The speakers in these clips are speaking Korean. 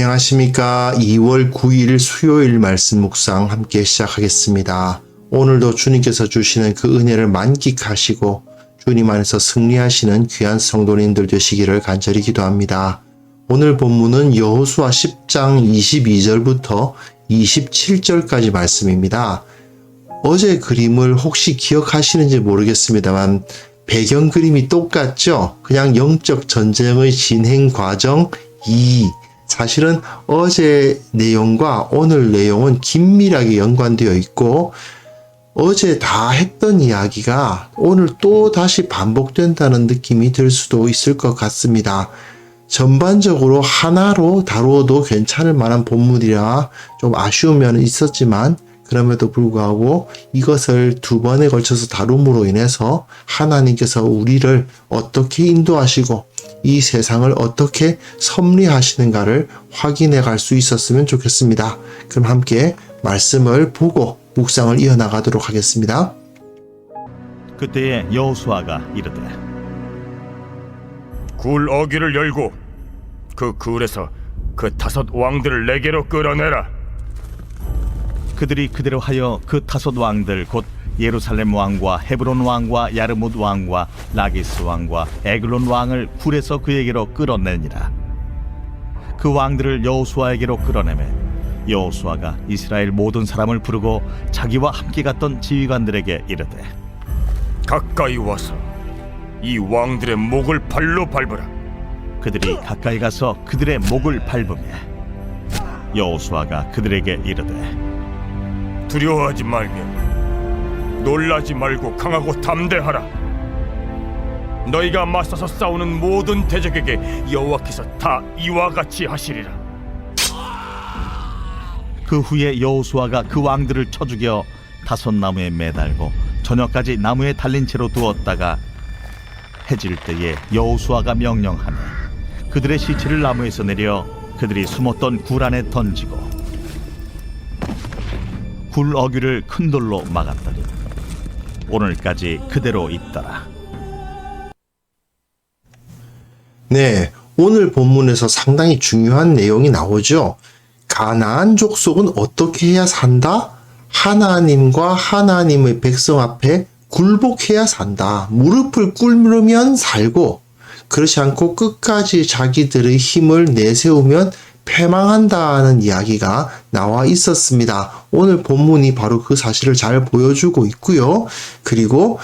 안녕하십니까. 2월 9일 수요일 말씀 묵상 함께 시작하겠습니다. 오늘도 주님께서 주시는 그 은혜를 만끽하시고 주님 안에서 승리하시는 귀한 성도님들 되시기를 간절히 기도합니다. 오늘 본문은 여호수아 10장 22절부터 27절까지 말씀입니다. 어제 그림을 혹시 기억하시는지 모르겠습니다만 배경 그림이 똑같죠? 그냥 영적 전쟁의 진행 과정 2. 사실은 어제 내용과 오늘 내용은 긴밀하게 연관되어 있고 어제 다 했던 이야기가 오늘 또 다시 반복된다는 느낌이 들 수도 있을 것 같습니다. 전반적으로 하나로 다루어도 괜찮을 만한 본문이라 좀 아쉬운 면은 있었지만 그럼에도 불구하고 이것을 두 번에 걸쳐서 다룸으로 인해서 하나님께서 우리를 어떻게 인도하시고 이 세상을 어떻게 섭리하시는가를 확인해 갈 수 있었으면 좋겠습니다. 그럼 함께 말씀을 보고 묵상을 이어나가도록 하겠습니다. 그때에 여호수아가 이르되 굴 어귀를 열고 그 굴에서 그 5 왕들을 내게로 끌어내라. 그들이 그대로 하여 그 5 왕들 곧 예루살렘 왕과 헤브론 왕과 야르뭇 왕과 라기스 왕과 에글론 왕을 굴에서 그에게로 끌어내니라. 그 왕들을 여호수아에게로 끌어내매 여호수아가 이스라엘 모든 사람을 부르고 자기와 함께 갔던 지휘관들에게 이르되 가까이 와서 이 왕들의 목을 발로 밟으라. 그들이 가까이 가서 그들의 목을 밟으며 여호수아가 그들에게 이르되 두려워하지 말며 놀라지 말고 강하고 담대하라. 너희가 맞서서 싸우는 모든 대적에게 여호와께서 다 이와 같이 하시리라. 그 후에 여호수아가 그 왕들을 쳐 죽여 5 나무에 매달고 저녁까지 나무에 달린 채로 두었다가 해질 때에 여호수아가 명령하며 그들의 시체를 나무에서 내려 그들이 숨었던 굴 안에 던지고 굴 어귀를 큰 돌로 막았더니 오늘까지 그대로 있더라. 네, 오늘 본문에서 상당히 중요한 내용이 나오죠. 가나안 족속은 어떻게 해야 산다? 하나님과 하나님의 백성 앞에 굴복해야 산다. 무릎을 꿇으면 살고 그렇지 않고 끝까지 자기들의 힘을 내세우면 패망한다는 이야기가 나와 있었습니다. 오늘 본문이 바로 그 사실을 잘 보여주고 있고요. 그리고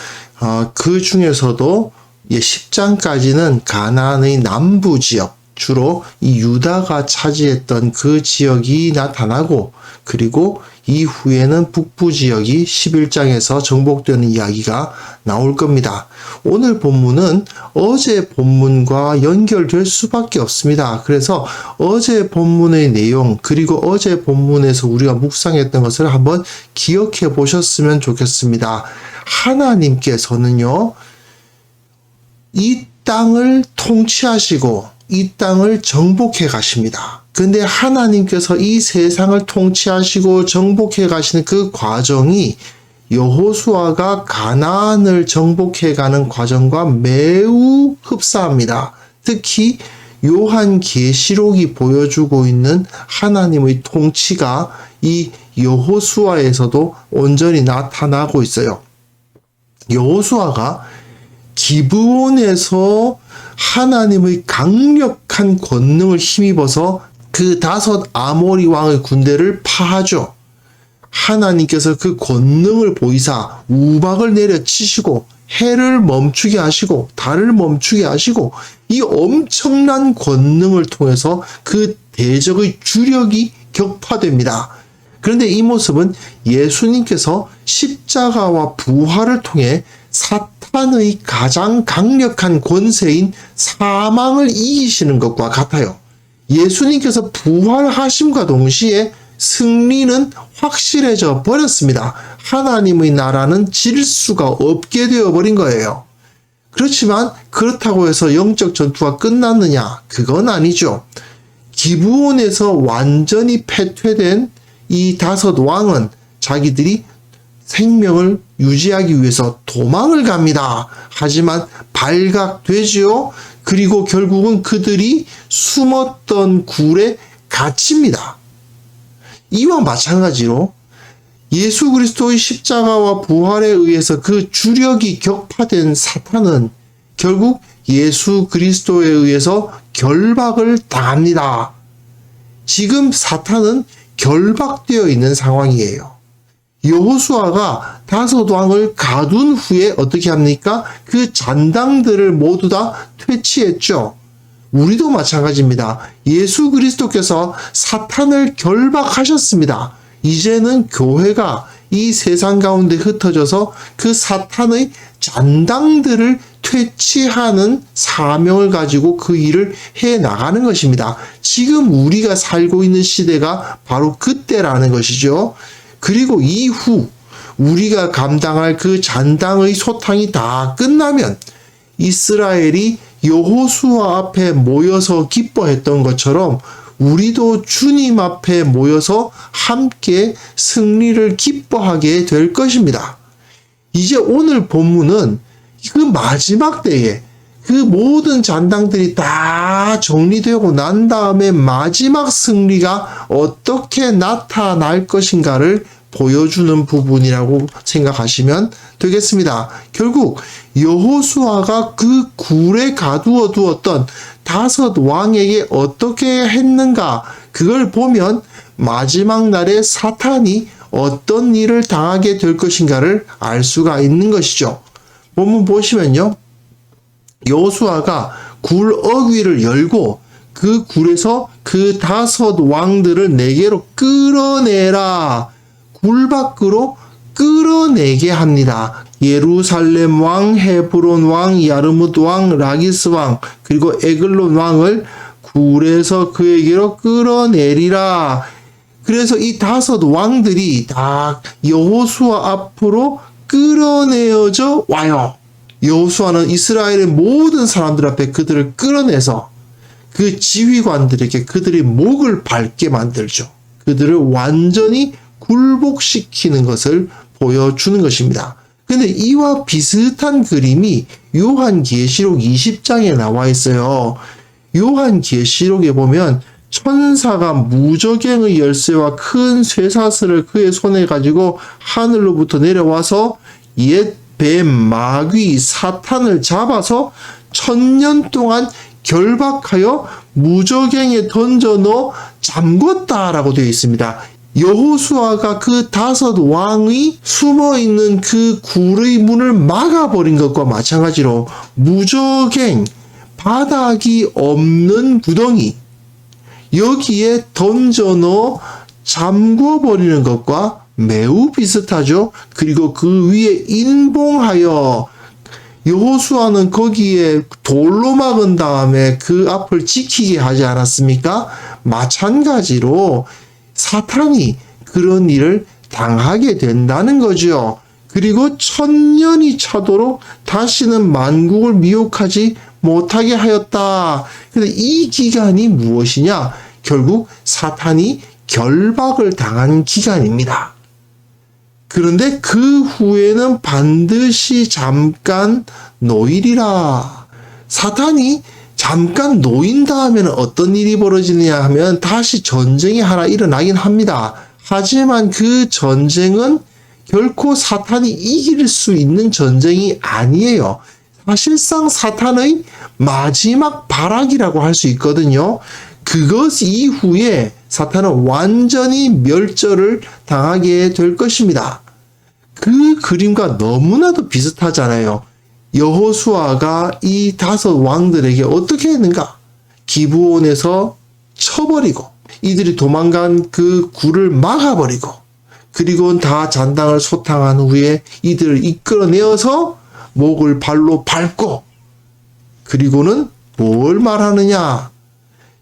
그 중에서도 10장까지는 가나안의 남부 지역, 주로 이 유다가 차지했던 그 지역이 나타나고 그리고 이후에는 북부 지역이 11장에서 정복되는 이야기가 나올 겁니다. 오늘 본문은 어제 본문과 연결될 수밖에 없습니다. 그래서 어제 본문의 내용 그리고 어제 본문에서 우리가 묵상했던 것을 한번 기억해 보셨으면 좋겠습니다. 하나님께서는요, 이 땅을 통치하시고 이 땅을 정복해 가십니다. 근데 하나님께서 이 세상을 통치하시고 정복해 가시는 그 과정이 여호수아가 가나안을 정복해 가는 과정과 매우 흡사합니다. 특히 요한계시록이 보여주고 있는 하나님의 통치가 이 여호수아에서도 온전히 나타나고 있어요. 여호수아가 기브온에서 하나님의 강력한 권능을 힘입어서 그 5 아모리 왕의 군대를 파하죠. 하나님께서 그 권능을 보이사 우박을 내려치시고 해를 멈추게 하시고 달을 멈추게 하시고 이 엄청난 권능을 통해서 그 대적의 주력이 격파됩니다. 그런데 이 모습은 예수님께서 십자가와 부활을 통해 사탄의 가장 강력한 권세인 사망을 이기시는 것과 같아요. 예수님께서 부활하심과 동시에 승리는 확실해져 버렸습니다. 하나님의 나라는 질 수가 없게 되어버린 거예요. 그렇지만 그렇다고 해서 영적 전투가 끝났느냐? 그건 아니죠. 기브온에서 완전히 패퇴된 이 5 왕은 자기들이 생명을 유지하기 위해서 도망을 갑니다. 하지만 발각되지요. 그리고 결국은 그들이 숨었던 굴에 갇힙니다. 이와 마찬가지로 예수 그리스도의 십자가와 부활에 의해서 그 주력이 격파된 사탄은 결국 예수 그리스도에 의해서 결박을 당합니다. 지금 사탄은 결박되어 있는 상황이에요. 여호수아가 다섯 왕을 가둔 후에 어떻게 합니까? 그 잔당들을 모두 다 퇴치했죠. 우리도 마찬가지입니다. 예수 그리스도께서 사탄을 결박하셨습니다. 이제는 교회가 이 세상 가운데 흩어져서 그 사탄의 잔당들을 퇴치하는 사명을 가지고 그 일을 해 나가는 것입니다. 지금 우리가 살고 있는 시대가 바로 그때라는 것이죠. 그리고 이후 우리가 감당할 그 잔당의 소탕이 다 끝나면 이스라엘이 여호수아 앞에 모여서 기뻐했던 것처럼 우리도 주님 앞에 모여서 함께 승리를 기뻐하게 될 것입니다. 이제 오늘 본문은 그 마지막 때에 그 모든 잔당들이 다 정리되고 난 다음에 마지막 승리가 어떻게 나타날 것인가를 보여주는 부분이라고 생각하시면 되겠습니다. 결국 여호수아가 그 굴에 가두어 두었던 다섯 왕에게 어떻게 했는가, 그걸 보면 마지막 날에 사탄이 어떤 일을 당하게 될 것인가를 알 수가 있는 것이죠. 본문 보시면요, 여호수아가 굴 어귀를 열고 그 굴에서 그 다섯 왕들을 네개로 끌어내라, 굴 밖으로 끌어내게 합니다. 예루살렘 왕, 헤브론 왕, 야르뭇 왕, 라기스 왕, 그리고 에글론 왕을 굴에서 그에게로 끌어내리라. 그래서 이 다섯 왕들이 다 여호수아 앞으로 끌어내어져 와요. 여호수아는 이스라엘의 모든 사람들 앞에 그들을 끌어내서 그 지휘관들에게 그들의 목을 밟게 만들죠. 그들을 완전히 굴복시키는 것을 보여주는 것입니다. 근데 이와 비슷한 그림이 요한계시록 20장에 나와 있어요. 요한계시록에 보면 천사가 무저갱의 열쇠와 큰 쇠사슬을 그의 손에 가지고 하늘로부터 내려와서 옛 뱀 마귀 사탄을 잡아서 1000년 동안 결박하여 무저갱에 던져 넣어 잠궜다라고 되어 있습니다. 여호수아가 그 다섯 왕이 숨어 있는 그 굴의 문을 막아버린 것과 마찬가지로 무저갱, 바닥이 없는 구덩이, 여기에 던져 넣어 잠궈버리는 것과 매우 비슷하죠. 그리고 그 위에 인봉하여 여호수아는 거기에 돌로 막은 다음에 그 앞을 지키게 하지 않았습니까? 마찬가지로 사탄이 그런 일을 당하게 된다는 거죠. 그리고 1000년이 차도록 다시는 만국을 미혹하지 못하게 하였다. 근데 이 기간이 무엇이냐? 결국 사탄이 결박을 당한 기간입니다. 그런데 그 후에는 반드시 잠깐 놓이리라. 사탄이 잠깐 놓인 다음에는 어떤 일이 벌어지느냐 하면 다시 전쟁이 하나 일어나긴 합니다. 하지만 그 전쟁은 결코 사탄이 이길 수 있는 전쟁이 아니에요. 사실상 사탄의 마지막 발악이라고 할 수 있거든요. 그것 이후에 사탄은 완전히 멸절을 당하게 될 것입니다. 그 그림과 너무나도 비슷하잖아요. 여호수아가 이 다섯 왕들에게 어떻게 했는가? 기브온에서 쳐버리고 이들이 도망간 그 굴을 막아버리고 그리고는 다 잔당을 소탕한 후에 이들을 이끌어내어서 목을 발로 밟고 그리고는 뭘 말하느냐?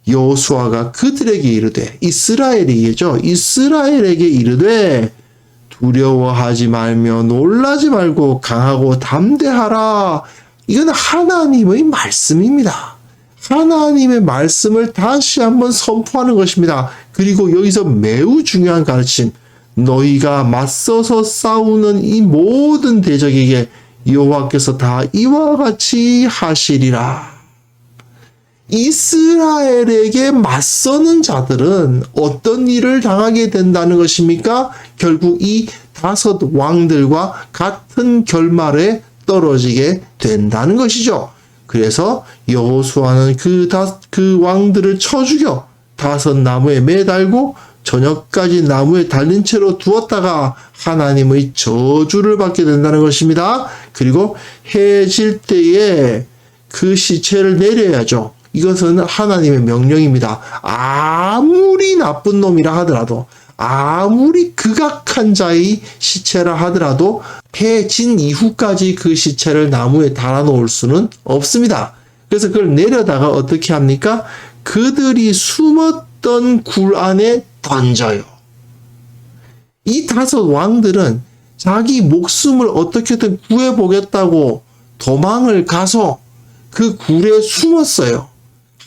여호수아가 그들에게 이르되 이스라엘에게죠. 이스라엘에게 이르되 두려워하지 말며 놀라지 말고 강하고 담대하라. 이건 하나님의 말씀입니다. 하나님의 말씀을 다시 한번 선포하는 것입니다. 그리고 여기서 매우 중요한 가르침, 너희가 맞서서 싸우는 이 모든 대적에게 여호와께서 다 이와 같이 하시리라. 이스라엘에게 맞서는 자들은 어떤 일을 당하게 된다는 것입니까? 결국 이 5 왕들과 같은 결말에 떨어지게 된다는 것이죠. 그래서 여호수아는 그 왕들을 쳐 죽여 5 나무에 매달고 저녁까지 나무에 달린 채로 두었다가 하나님의 저주를 받게 된다는 것입니다. 그리고 해 질 때에 그 시체를 내려야죠. 이것은 하나님의 명령입니다. 아무리 나쁜 놈이라 하더라도, 아무리 극악한 자의 시체라 하더라도 해 진 이후까지 그 시체를 나무에 달아놓을 수는 없습니다. 그래서 그걸 내려다가 어떻게 합니까? 그들이 숨었던 굴 안에 던져요. 이 5 왕들은 자기 목숨을 어떻게든 구해보겠다고 도망을 가서 그 굴에 숨었어요.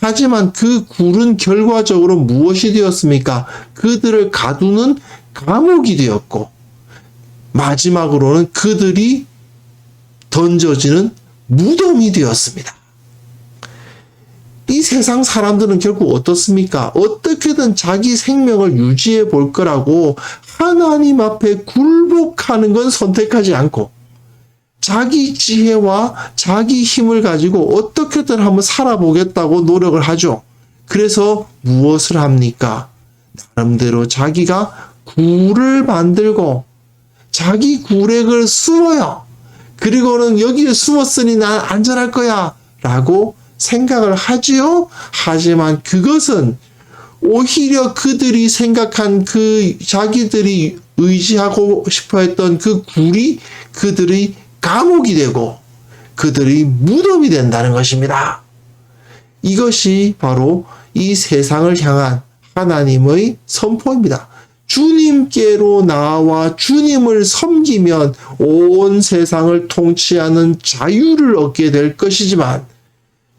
하지만 그 굴은 결과적으로 무엇이 되었습니까? 그들을 가두는 감옥이 되었고, 마지막으로는 그들이 던져지는 무덤이 되었습니다. 이 세상 사람들은 결국 어떻습니까? 어떻게든 자기 생명을 유지해 볼 거라고 하나님 앞에 굴복하는 건 선택하지 않고, 자기 지혜와 자기 힘을 가지고 어떻게든 한번 살아보겠다고 노력을 하죠. 그래서 무엇을 합니까? 나름대로 자기가 굴을 만들고 자기 굴에 그걸 숨어요. 그리고는 여기에 숨었으니 난 안전할 거야 라고 생각을 하지요. 하지만 그것은 오히려 그들이 생각한 그 자기들이 의지하고 싶어 했던 그 굴이 그들의 감옥이 되고 그들이 무덤이 된다는 것입니다. 이것이 바로 이 세상을 향한 하나님의 선포입니다. 주님께로 나와 주님을 섬기면 온 세상을 통치하는 자유를 얻게 될 것이지만,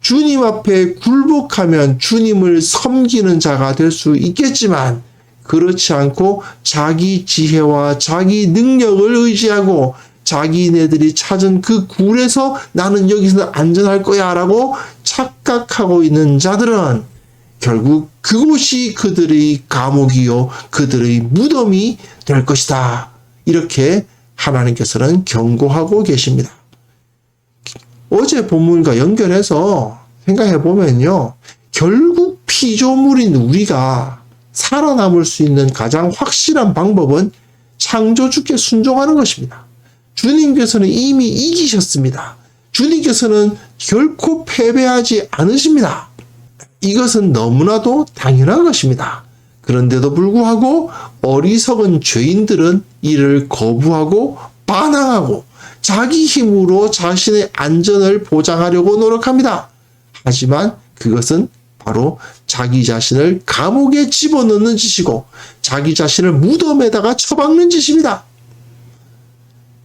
주님 앞에 굴복하면 주님을 섬기는 자가 될 수 있겠지만, 그렇지 않고 자기 지혜와 자기 능력을 의지하고 자기네들이 찾은 그 굴에서 나는 여기서 안전할 거야 라고 착각하고 있는 자들은 결국 그곳이 그들의 감옥이요 그들의 무덤이 될 것이다. 이렇게 하나님께서는 경고하고 계십니다. 어제 본문과 연결해서 생각해 보면요, 결국 피조물인 우리가 살아남을 수 있는 가장 확실한 방법은 창조주께 순종하는 것입니다. 주님께서는 이미 이기셨습니다. 주님께서는 결코 패배하지 않으십니다. 이것은 너무나도 당연한 것입니다. 그런데도 불구하고 어리석은 죄인들은 이를 거부하고 반항하고 자기 힘으로 자신의 안전을 보장하려고 노력합니다. 하지만 그것은 바로 자기 자신을 감옥에 집어넣는 짓이고 자기 자신을 무덤에다가 처박는 짓입니다.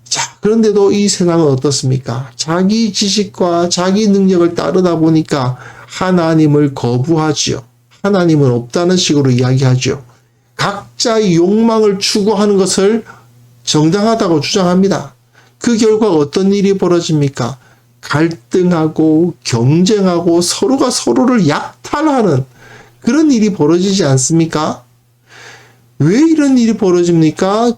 자, 그런데도 이 세상은 어떻습니까? 자기 지식과 자기 능력을 따르다 보니까 하나님을 거부하지요. 하나님은 없다는 식으로 이야기하죠. 각자의 욕망을 추구하는 것을 정당하다고 주장합니다. 그 결과 어떤 일이 벌어집니까? 갈등하고 경쟁하고 서로가 서로를 약탈하는 그런 일이 벌어지지 않습니까? 왜 이런 일이 벌어집니까?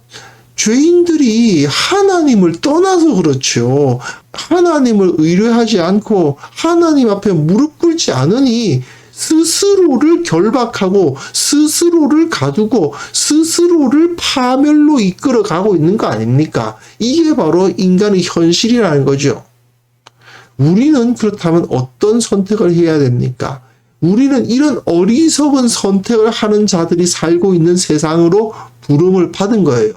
죄인들이 하나님을 떠나서 그렇죠. 하나님을 의뢰하지 않고 하나님 앞에 무릎 꿇지 않으니 스스로를 결박하고 스스로를 가두고 스스로를 파멸로 이끌어가고 있는 거 아닙니까? 이게 바로 인간의 현실이라는 거죠. 우리는 그렇다면 어떤 선택을 해야 됩니까? 우리는 이런 어리석은 선택을 하는 자들이 살고 있는 세상으로 부름을 받은 거예요.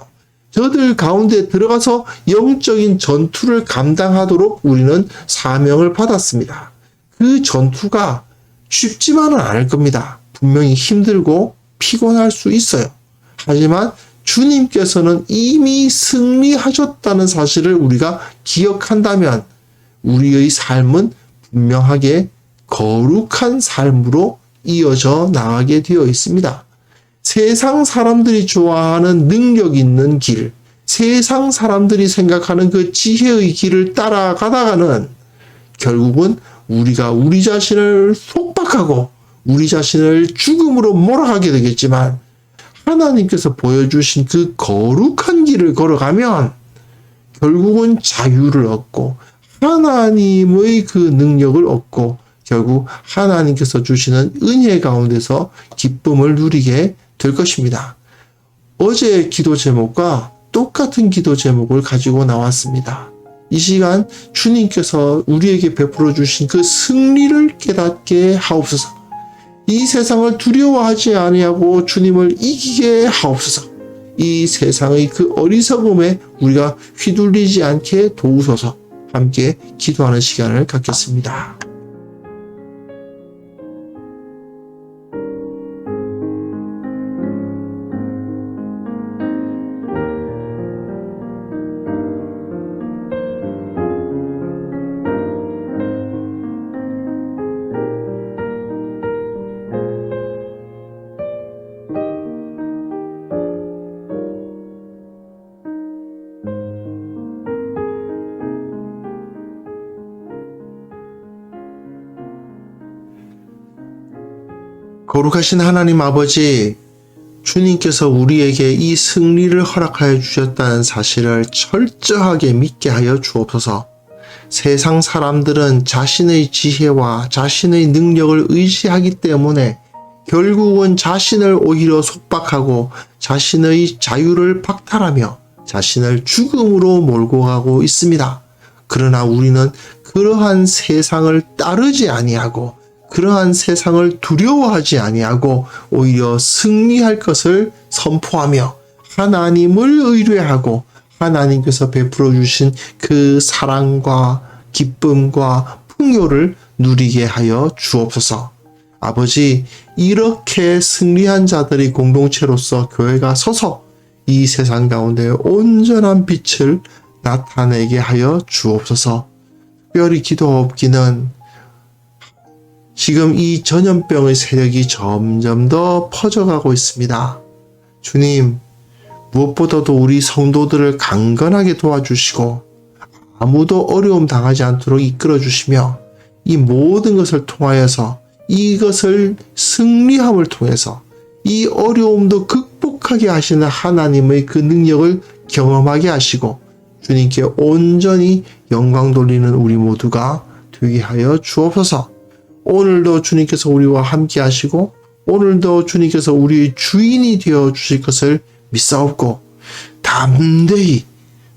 저들 가운데 들어가서 영적인 전투를 감당하도록 우리는 사명을 받았습니다. 그 전투가 쉽지만은 않을 겁니다. 분명히 힘들고 피곤할 수 있어요. 하지만 주님께서는 이미 승리하셨다는 사실을 우리가 기억한다면 우리의 삶은 분명하게 거룩한 삶으로 이어져 나가게 되어 있습니다. 세상 사람들이 좋아하는 능력 있는 길, 세상 사람들이 생각하는 그 지혜의 길을 따라가다가는 결국은 우리가 우리 자신을 속박하고 속박하고 우리 자신을 죽음으로 몰아가게 되겠지만 하나님께서 보여주신 그 거룩한 길을 걸어가면 결국은 자유를 얻고 하나님의 그 능력을 얻고 결국 하나님께서 주시는 은혜 가운데서 기쁨을 누리게 될 것입니다. 어제 기도 제목과 똑같은 기도 제목을 가지고 나왔습니다. 이 시간 주님께서 우리에게 베풀어 주신 그 승리를 깨닫게 하옵소서. 이 세상을 두려워하지 아니하고 주님을 이기게 하옵소서. 이 세상의 그 어리석음에 우리가 휘둘리지 않게 도우소서. 함께 기도하는 시간을 갖겠습니다. 거룩하신 하나님 아버지, 주님께서 우리에게 이 승리를 허락하여 주셨다는 사실을 철저하게 믿게 하여 주옵소서. 세상 사람들은 자신의 지혜와 자신의 능력을 의지하기 때문에 결국은 자신을 오히려 속박하고 자신의 자유를 박탈하며 자신을 죽음으로 몰고 가고 있습니다. 그러나 우리는 그러한 세상을 따르지 아니하고 그러한 세상을 두려워하지 아니하고 오히려 승리할 것을 선포하며 하나님을 의뢰하고 하나님께서 베풀어 주신 그 사랑과 기쁨과 풍요를 누리게 하여 주옵소서. 아버지, 이렇게 승리한 자들이 공동체로서 교회가 서서 이 세상 가운데 온전한 빛을 나타내게 하여 주옵소서. 특별히 기도하옵기는 지금 이 전염병의 세력이 점점 더 퍼져가고 있습니다. 주님, 무엇보다도 우리 성도들을 강건하게 도와주시고 아무도 어려움 당하지 않도록 이끌어 주시며 이 모든 것을 통하여서 이것을 승리함을 통해서 이 어려움도 극복하게 하시는 하나님의 그 능력을 경험하게 하시고 주님께 온전히 영광 돌리는 우리 모두가 되게 하여 주옵소서. 오늘도 주님께서 우리와 함께 하시고 오늘도 주님께서 우리의 주인이 되어 주실 것을 믿사옵고 담대히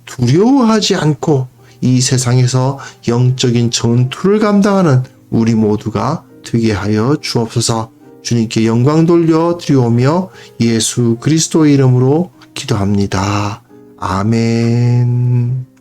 두려워하지 않고 이 세상에서 영적인 전투를 감당하는 우리 모두가 되게 하여 주옵소서. 주님께 영광 돌려 드리오며 예수 그리스도의 이름으로 기도합니다. 아멘.